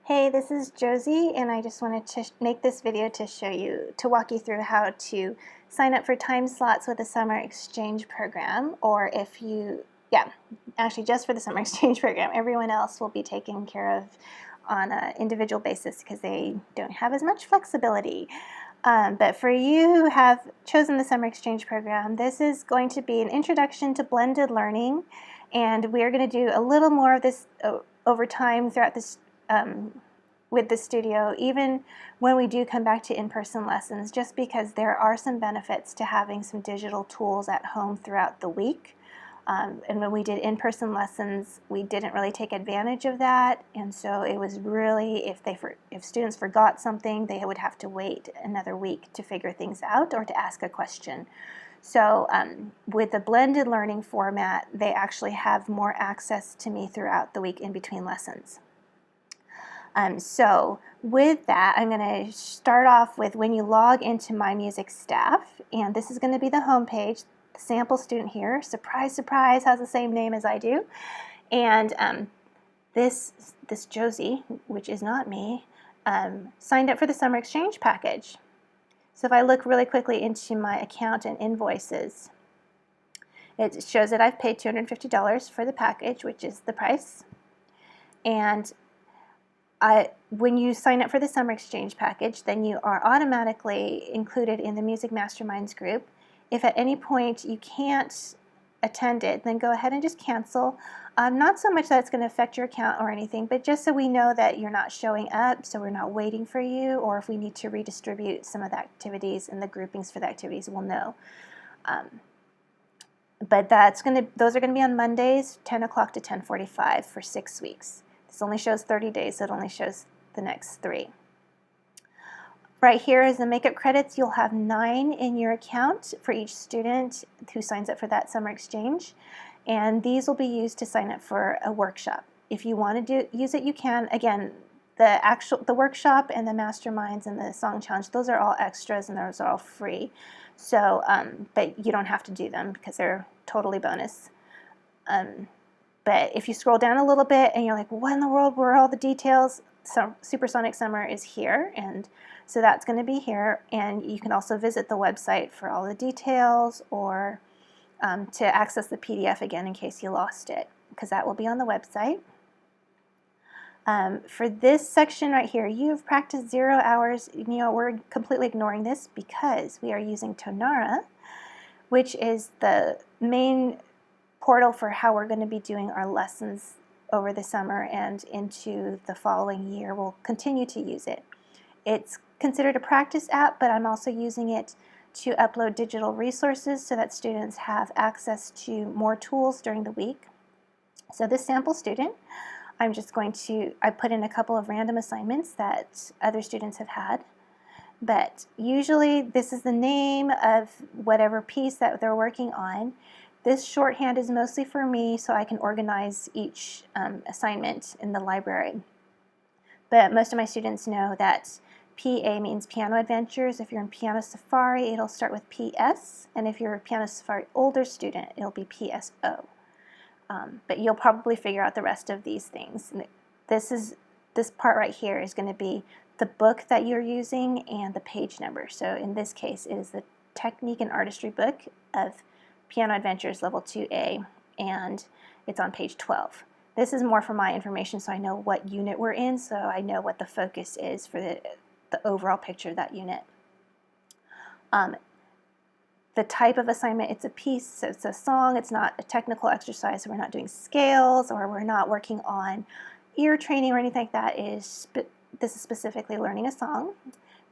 Hey, this is Josie, and I just wanted to make this video to walk you through how to sign up for time slots with the summer exchange program, or if you, actually just for the summer exchange program. Everyone else will be taken care of on an individual basis because they don't have as much flexibility. But for you who have chosen the summer exchange program, this is going to be an introduction to blended learning, and we're going to do a little more of this over time throughout this with the studio, even when we do come back to in-person lessons, just because there are some benefits to having some digital tools at home throughout the week. And when we did in-person lessons, we didn't really take advantage of that, and so it was really, if students forgot something, they would have to wait another week to figure things out or to ask a question. So with the blended learning format, they actually have more access to me throughout the week in between lessons. So with that, I'm going to start off with when you log into My Music Staff, and this is going to be the home page. The sample student here, surprise, surprise, has the same name as I do. And this Josie, which is not me, signed up for the summer exchange package. So if I look really quickly into my account and invoices, it shows that I've paid $250 for the package, which is the price. And when you sign up for the summer exchange package, then you are automatically included in the Music Masterminds group. If at any point you can't attend it, then go ahead and just cancel. Not so much that it's going to affect your account or anything, but just so we know that you're not showing up, so we're not waiting for you, or if we need to redistribute some of the activities and the groupings for the activities, we'll know. But those are going to be on Mondays, 10 o'clock to 10:45 for 6 weeks. This only shows 30 days, so it only shows the next 3. Right here is the makeup credits. You'll have 9 in your account for each student who signs up for that summer exchange, and these will be used to sign up for a workshop. If you want to use it, you can. Again, the workshop and the masterminds and the song challenge, those are all extras and those are all free. So, but you don't have to do them because they're totally bonus. But if you scroll down a little bit and you're like, what in the world were all the details? So Supersonic Summer is here, and so that's going to be here. And you can also visit the website for all the details, or to access the PDF again in case you lost it, because that will be on the website. For this section right here, you've practiced 0 hours. You know, we're completely ignoring this because we are using Tonara, which is the main portal for how we're going to be doing our lessons over the summer and into the following year. We'll continue to use it. It's considered a practice app, but I'm also using it to upload digital resources so that students have access to more tools during the week. So this sample student, I put in a couple of random assignments that other students have had, but usually this is the name of whatever piece that they're working on. This shorthand is mostly for me so I can organize each assignment in the library. But most of my students know that PA means Piano Adventures. If you're in Piano Safari, it'll start with PS, and if you're a Piano Safari older student, it'll be PSO. But you'll probably figure out the rest of these things. This part right here is going to be the book that you're using and the page number. So in this case, it is the Technique and Artistry book of Piano Adventures Level 2A, and it's on page 12. This is more for my information so I know what unit we're in, so I know what the focus is for the overall picture of that unit. The type of assignment, it's a piece, so it's a song, it's not a technical exercise, so we're not doing scales, or we're not working on ear training or anything like that. This is specifically learning a song.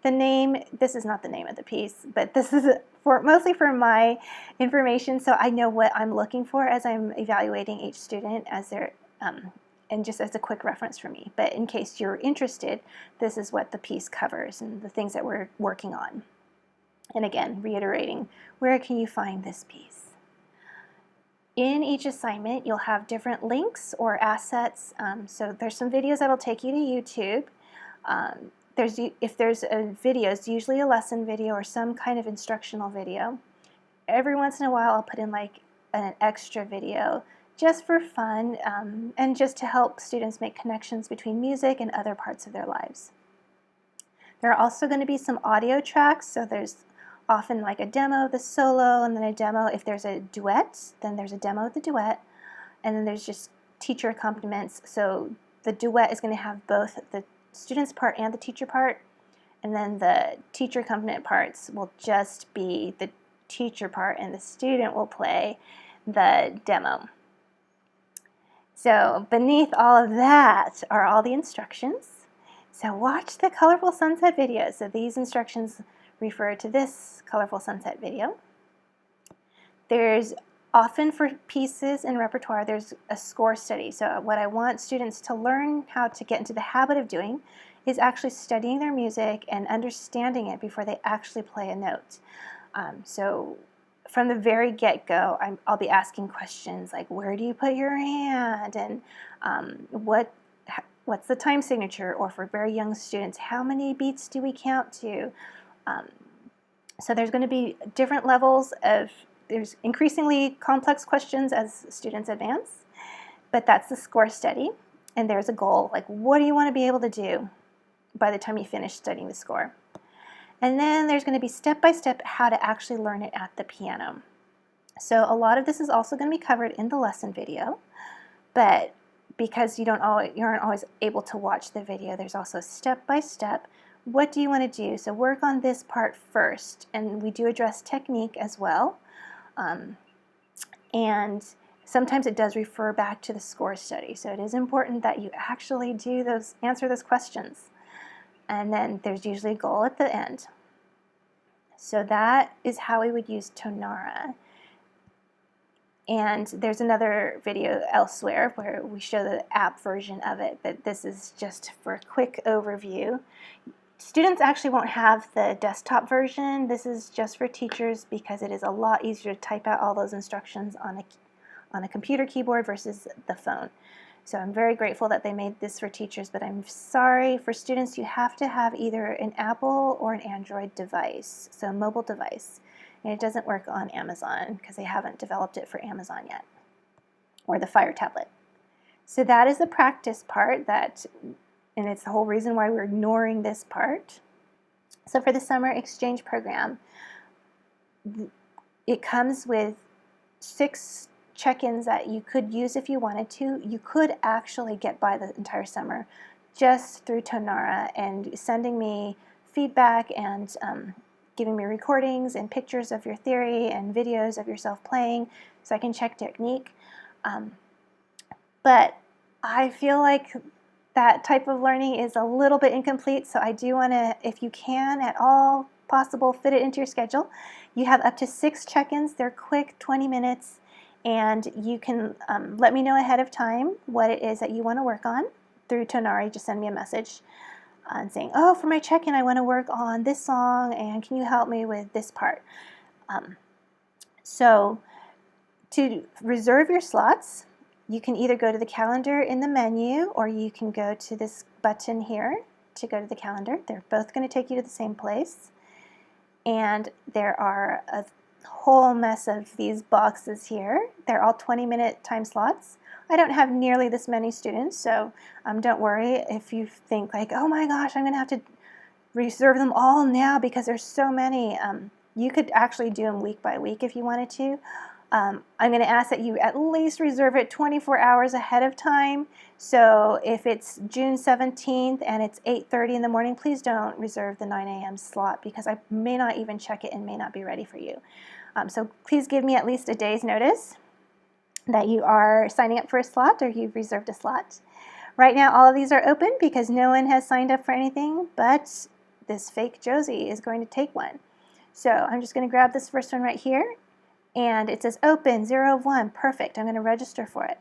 The name, this is not the name of the piece, but this is mostly for my information, so I know what I'm looking for as I'm evaluating each student as they're, and just as a quick reference for me. But in case you're interested, this is what the piece covers and the things that we're working on. And again, reiterating, where can you find this piece? In each assignment, you'll have different links or assets. So there's some videos that'll take you to YouTube. If there's a video, it's usually a lesson video or some kind of instructional video. Every once in a while, I'll put in like an extra video just for fun and just to help students make connections between music and other parts of their lives. There are also going to be some audio tracks, so there's often like a demo of the solo and then a demo. If there's a duet, then there's a demo of the duet, and then there's just teacher accompaniments. So the duet is going to have both the student's part and the teacher part, and then the teacher accompaniment parts will just be the teacher part and the student will play the demo. So beneath all of that are all the instructions. So watch the colorful sunset video. So these instructions refer to this colorful sunset video. There's often for pieces in repertoire, there's a score study. So what I want students to learn how to get into the habit of doing is actually studying their music and understanding it before they actually play a note. So from the very get-go, I'll be asking questions like, where do you put your hand? And what's the time signature? Or for very young students, how many beats do we count to? So there's going to be different levels of, there's increasingly complex questions as students advance, but that's the score study. And there's a goal, like what do you want to be able to do by the time you finish studying the score? And then there's going to be step-by-step how to actually learn it at the piano. So a lot of this is also going to be covered in the lesson video, but because you aren't always able to watch the video, there's also step-by-step. What do you want to do? So work on this part first, and we do address technique as well. And sometimes it does refer back to the score study, so it is important that you actually answer those questions. And then there's usually a goal at the end. So that is how we would use Tonara. And there's another video elsewhere where we show the app version of it, but this is just for a quick overview. Students actually won't have the desktop version. This is just for teachers because it is a lot easier to type out all those instructions on a computer keyboard versus the phone. So I'm very grateful that they made this for teachers, but I'm sorry, for students you have to have either an Apple or an Android device, so a mobile device. And it doesn't work on Amazon because they haven't developed it for Amazon yet, or the Fire tablet. So that is the practice part, and it's the whole reason why we're ignoring this part. So for the summer exchange program, it comes with 6 check-ins that you could use if you wanted to. You could actually get by the entire summer just through Tonara and sending me feedback and giving me recordings and pictures of your theory and videos of yourself playing so I can check technique. But I feel like that type of learning is a little bit incomplete, so I do want to, if you can at all possible, fit it into your schedule. You have up to 6 check-ins. They're quick, 20 minutes, and you can let me know ahead of time what it is that you want to work on through Tonara. You just send me a message and saying, oh, for my check-in I want to work on this song, and can you help me with this part? So to reserve your slots, you can either go to the calendar in the menu, or you can go to this button here to go to the calendar. They're both going to take you to the same place. And there are a whole mess of these boxes here. They're all 20-minute time slots. I don't have nearly this many students, so don't worry if you think like, oh my gosh, I'm going to have to reserve them all now because there's so many. You could actually do them week by week if you wanted to. I'm going to ask that you at least reserve it 24 hours ahead of time. So if it's June 17th and it's 8:30 in the morning, please don't reserve the 9 a.m. slot because I may not even check it and may not be ready for you. So please give me at least a day's notice that you are signing up for a slot or you've reserved a slot. Right now all of these are open because no one has signed up for anything, but this fake Josie is going to take one. So I'm just going to grab this first one right here. And it says open 0 of 1, perfect. I'm going to register for it.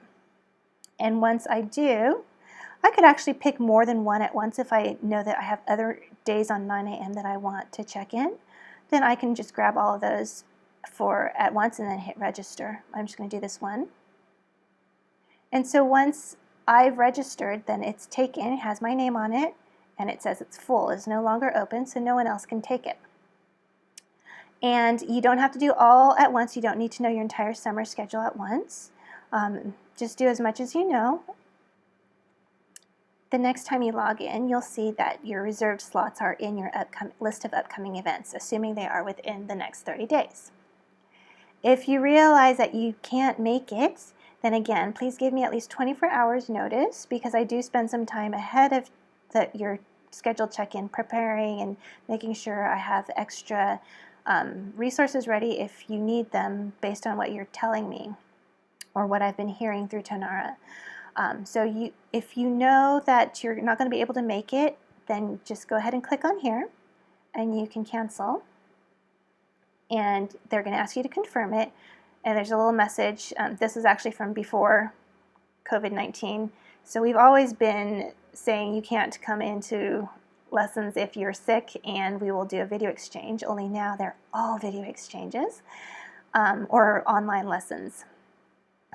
And once I do, I could actually pick more than one at once if I know that I have other days on 9 a.m. that I want to check in. Then I can just grab all of those at once and then hit register. I'm just going to do this one. And so once I've registered, then it's taken, it has my name on it, and it says it's full, it's no longer open, so no one else can take it. And you don't have to do all at once. You don't need to know your entire summer schedule at once. Just do as much as you know. The next time you log in, you'll see that your reserved slots are in your list of upcoming events, assuming they are within the next 30 days. If you realize that you can't make it, then again, please give me at least 24 hours notice, because I do spend some time ahead of your scheduled check-in preparing and making sure I have extra resources ready if you need them based on what you're telling me or what I've been hearing through Tonara. So if you know that you're not going to be able to make it, then just go ahead and click on here and you can cancel. And they're going to ask you to confirm it. And there's a little message. This is actually from before COVID-19. So we've always been saying you can't come into lessons if you're sick, and we will do a video exchange. Only now they're all video exchanges or online lessons.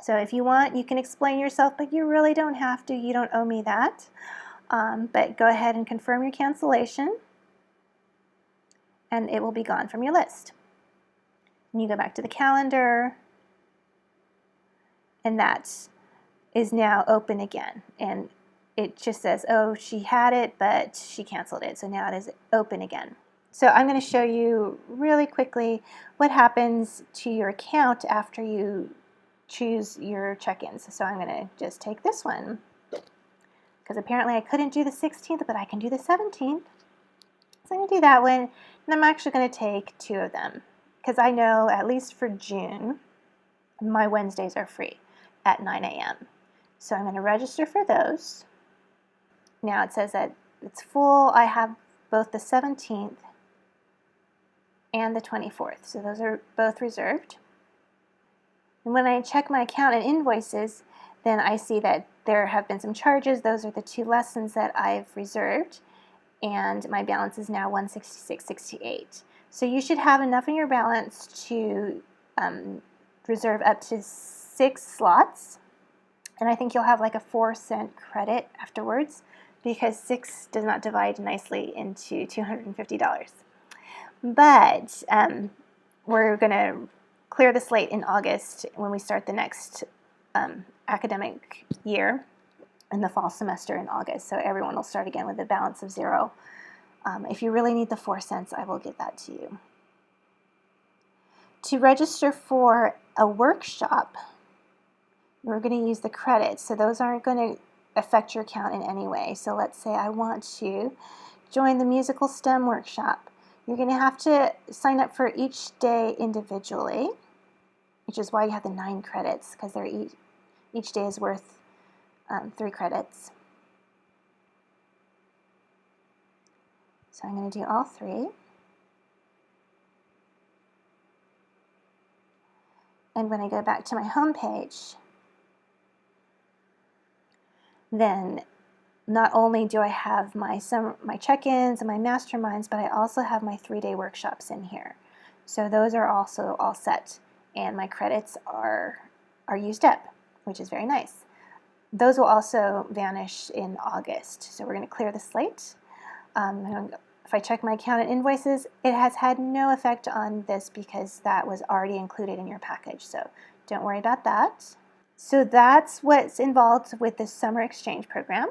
So if you want, you can explain yourself, but you really don't have to. You don't owe me that. But go ahead and confirm your cancellation, and it will be gone from your list. And you go back to the calendar, and that is now open again. And it just says, oh, she had it, but she canceled it. So now it is open again. So I'm going to show you really quickly what happens to your account after you choose your check-ins. So I'm going to just take this one, because apparently I couldn't do the 16th, but I can do the 17th. So I'm going to do that one, and I'm actually going to take 2 of them, because I know at least for June, my Wednesdays are free at 9 a.m. So I'm going to register for those. Now it says that it's full. I have both the 17th and the 24th. So those are both reserved. And when I check my account and invoices, then I see that there have been some charges. Those are the 2 lessons that I've reserved. And my balance is now $166.68. So you should have enough in your balance to reserve up to 6 slots. And I think you'll have like a 4-cent credit afterwards, because 6 does not divide nicely into $250. But we're going to clear the slate in August when we start the next academic year in the fall semester in August. So everyone will start again with a balance of 0. If you really need the 4 cents, I will give that to you. To register for a workshop, we're going to use the credits. So those aren't going to affect your account in any way. So let's say I want to join the musical STEM workshop. You're going to have to sign up for each day individually, which is why you have the 9 credits, because each day is worth 3 credits. So I'm going to do all 3. And when I go back to my home page, then not only do I have my check-ins and my masterminds, but I also have my 3-day workshops in here. So those are also all set, and my credits are used up, which is very nice. Those will also vanish in August. So we're going to clear the slate. If I check my account and invoices, it has had no effect on this because that was already included in your package. So don't worry about that. So that's what's involved with this summer exchange program.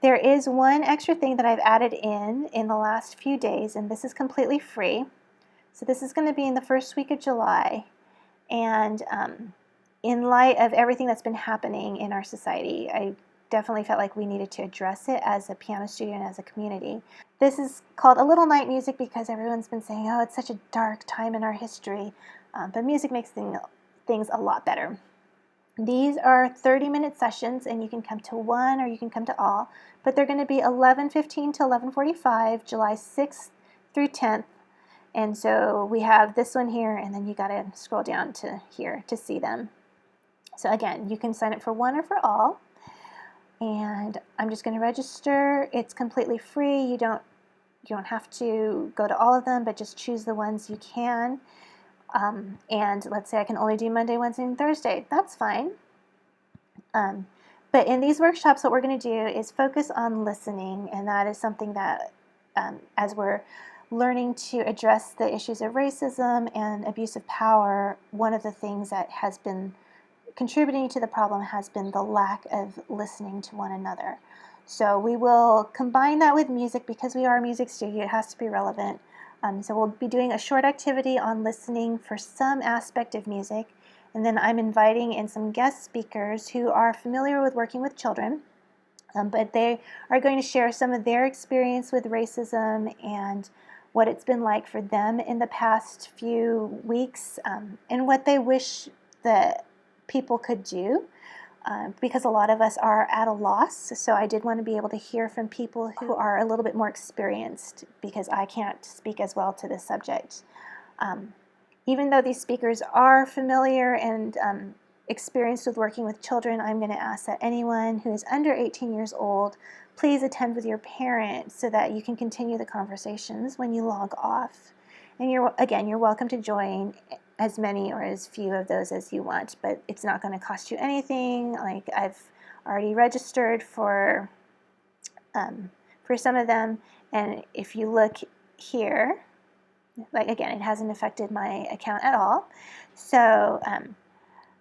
There is one extra thing that I've added in the last few days, and this is completely free. So this is going to be in the first week of July. And in light of everything that's been happening in our society, I definitely felt like we needed to address it as a piano studio and as a community. This is called A Little Night Music because everyone's been saying, oh, it's such a dark time in our history. But music makes things a lot better. These are 30-minute sessions, and you can come to one or you can come to all, but they're going to be 11:15 to 11:45, July 6th through 10th. And so we have this one here, and then you got to scroll down to here to see them. So again, you can sign up for one or for all, and I'm just going to register. It's completely free. You don't have to go to all of them, but just choose the ones you can. And let's say I can only do Monday, Wednesday, and Thursday. That's fine. But in these workshops, what we're going to do is focus on listening, and that is something that, as we're learning to address the issues of racism and abuse of power, one of the things that has been contributing to the problem has been the lack of listening to one another. So we will combine that with music because we are a music studio. It has to be relevant. So we'll be doing a short activity on listening for some aspect of music. And then I'm inviting in some guest speakers who are familiar with working with children, but they are going to share some of their experience with racism and what it's been like for them in the past few weeks, and what they wish that people could do, because a lot of us are at a loss. So I did want to be able to hear from people who are a little bit more experienced, because I can't speak as well to this subject. Even though these speakers are familiar and experienced with working with children, I'm going to ask that anyone who is under 18 years old please attend with your parent so that you can continue the conversations when you log off. And you're welcome to join as many or as few of those as you want, but it's not going to cost you anything. Like, I've already registered for some of them, and if you look here, like, again, it hasn't affected my account at all. So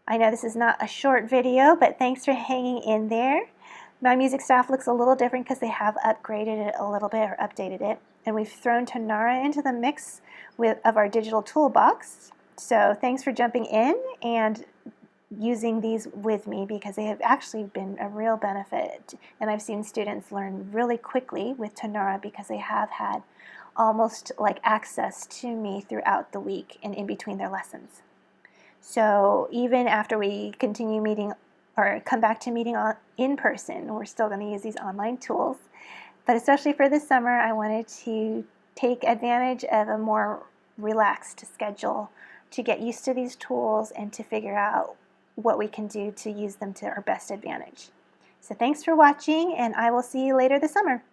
I know this is not a short video, but thanks for hanging in there. My music staff looks a little different because they have upgraded it a little bit, or updated it. And we've thrown Tonara into the mix of our digital toolbox. So thanks for jumping in and using these with me, because they have actually been a real benefit. And I've seen students learn really quickly with Tonara because they have had almost like access to me throughout the week and in between their lessons. So even after we continue meeting or come back to meeting in person, we're still going to use these online tools. But especially for this summer, I wanted to take advantage of a more relaxed schedule to get used to these tools and to figure out what we can do to use them to our best advantage. So thanks for watching, and I will see you later this summer.